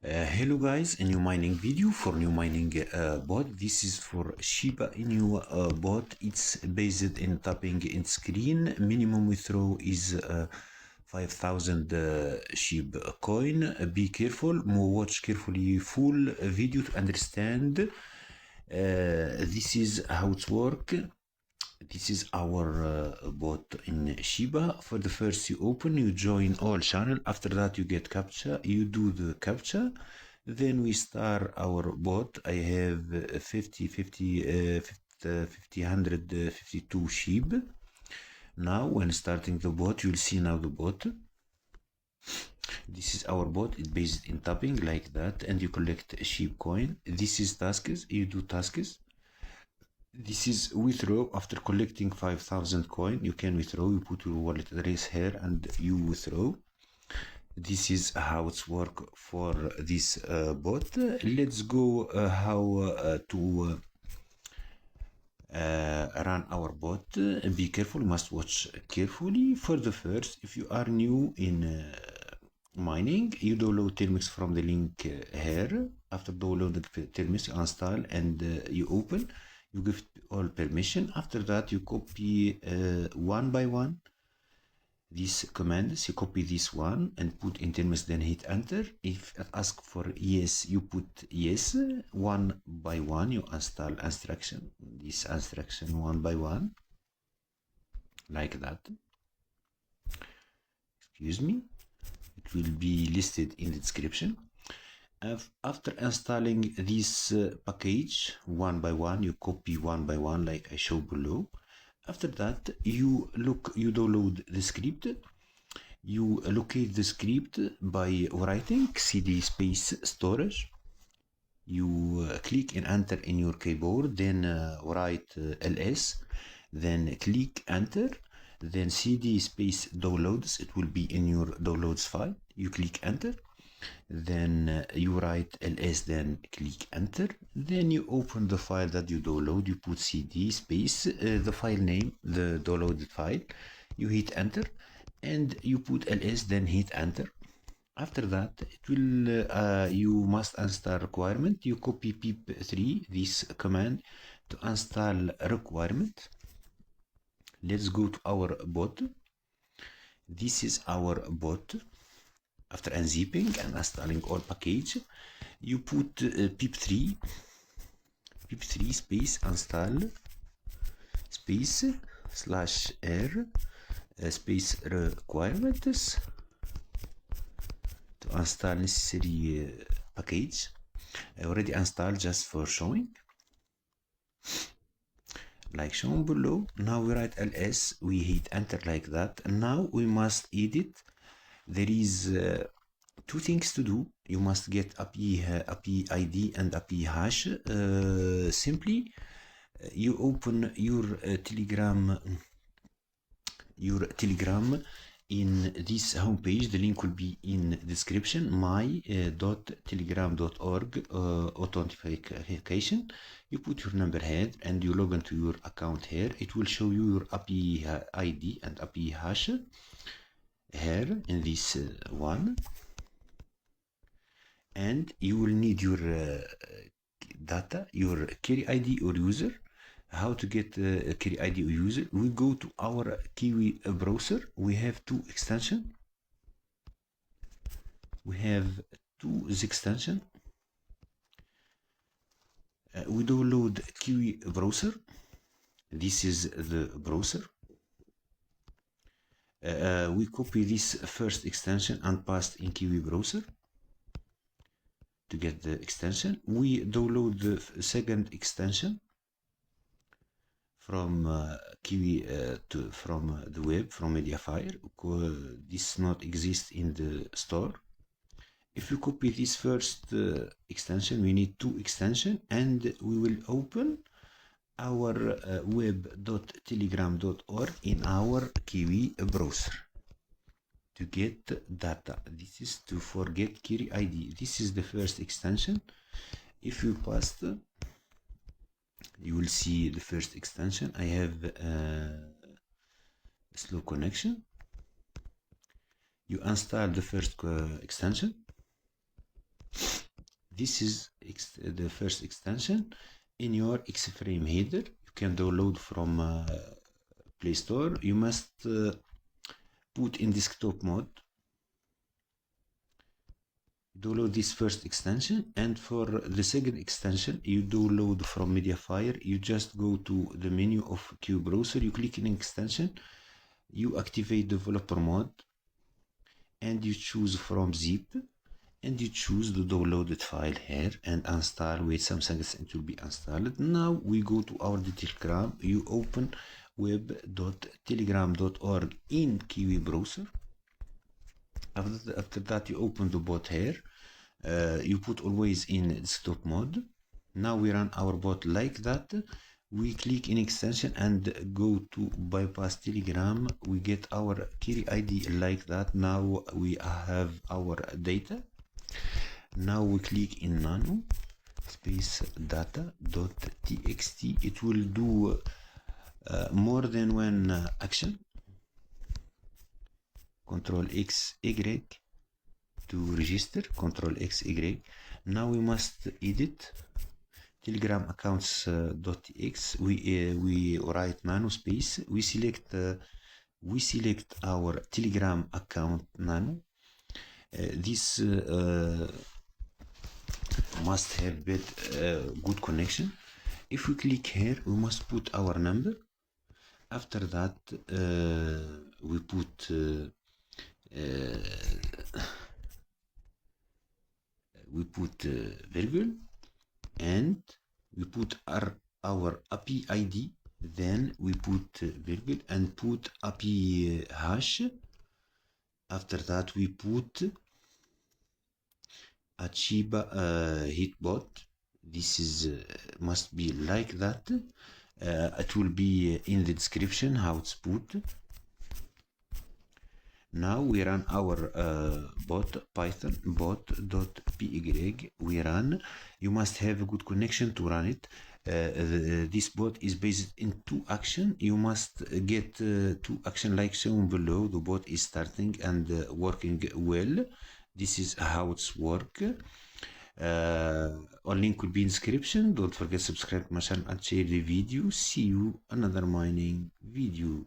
Hello guys, a new mining video for new mining bot. This is for Shiba Inu bot. It's based in tapping in screen. Minimum withrow is 5,000 shib coin. Be careful, watch carefully full video to understand. This is how it's work. This is our bot in Shiba. For the first, you open, you join all channel. After that, you get captcha. You do the captcha. Then we start our bot. I have 152 sheep. Now, when starting the bot, you'll see now the bot. This is our bot. It's based in tapping like that, and you collect sheep coin. This is tasks. You do tasks. This is withrow. After collecting 5,000 coin, you can withdraw. You put your wallet address here and you withdraw. This is how it's work for this bot. Let's go how to run our bot. Be careful, you must watch carefully. For the first, if you are new in mining, you download Termux from the link here. After downloading Termux, you install and you open. You give all permission. After that, you copy one by one these commands. You copy this one and put in Termux, then hit enter. If it asks for yes, you put yes. One by one, you install instruction. This instruction one by one, like that. Excuse me. It will be listed in the description. After installing this package one by one, you copy one by one like I show below. After that, you download the script. You locate the script by writing cd space storage. You click and enter in your keyboard, then write ls, then click enter, then cd space downloads. It will be in your downloads file. You click enter. Then you write ls, then click enter, then you open the file that you download. You put cd space the file name, the downloaded file, you hit enter, and you put ls, then hit enter. After that, it will you must install requirement. You copy pip3, this command, to install requirement. Let's go to our bot. This is our bot. After unzipping and installing all package, you put pip3 space install space /r space requirements to install necessary package. I already installed, just for showing, like shown below. Now we write ls, we hit enter like that. And now we must edit. There is two things to do. You must get API ID and API hash. Simply, you open your Telegram in this homepage. The link will be in the description. my.telegram.org authentication. You put your number here and you log into your account here. It will show you your API ID and API hash here in this one, and you will need your data, your carry ID or user. How to get carry ID or user? We go to our Kiwi browser. We have two extensions. We have two extensions. We download Kiwi browser. This is the browser. We copy this first extension and paste in Kiwi browser to get the extension. We download the second extension from Kiwi from the web, from Mediafire. This not exist in the store. If you copy this first extension, we need two extensions, and we will open our web.telegram.org in our Kiwi browser to get data. This is to forget carry ID. This is the first extension. If you paste, you will see the first extension. I have a slow connection. You install the first extension. This is the first extension in your X-Frame header. You can download from Play Store. You must put in desktop mode. Download this first extension, and for the second extension you download from Mediafire. You just go to the menu of Q browser, you click in extension, you activate developer mode, and you choose from zip, and you choose the downloaded file here and install. Wait some seconds, it will be installed. Now we go to our Telegram. You open web.telegram.org in Kiwi browser. After that you open the bot here. You put always in desktop mode. Now we run our bot like that. We click in extension and go to bypass Telegram. We get our query ID like that. Now we have our data. Now we click in nano space data.txt. It will do more than one action. Control X Y to register. Control X Y. Now we must edit Telegram accounts.txt. We write nano space. We select our Telegram account nano. This must have good connection. If we click here, we must put our number. After that, we put virgule, and we put our API ID. Then we put virgule and put API hash. After that, we put a Shiba hitbot. This is must be like that. It will be in the description how it's put. Now we run our bot, Python bot.py. We run. You must have a good connection to run it. This bot is based in 2 actions. You must get 2 actions like shown below. The bot is starting and working well. This is how it's work. Our link will be in description. Don't forget to subscribe to my channel and share the video. See you another mining video.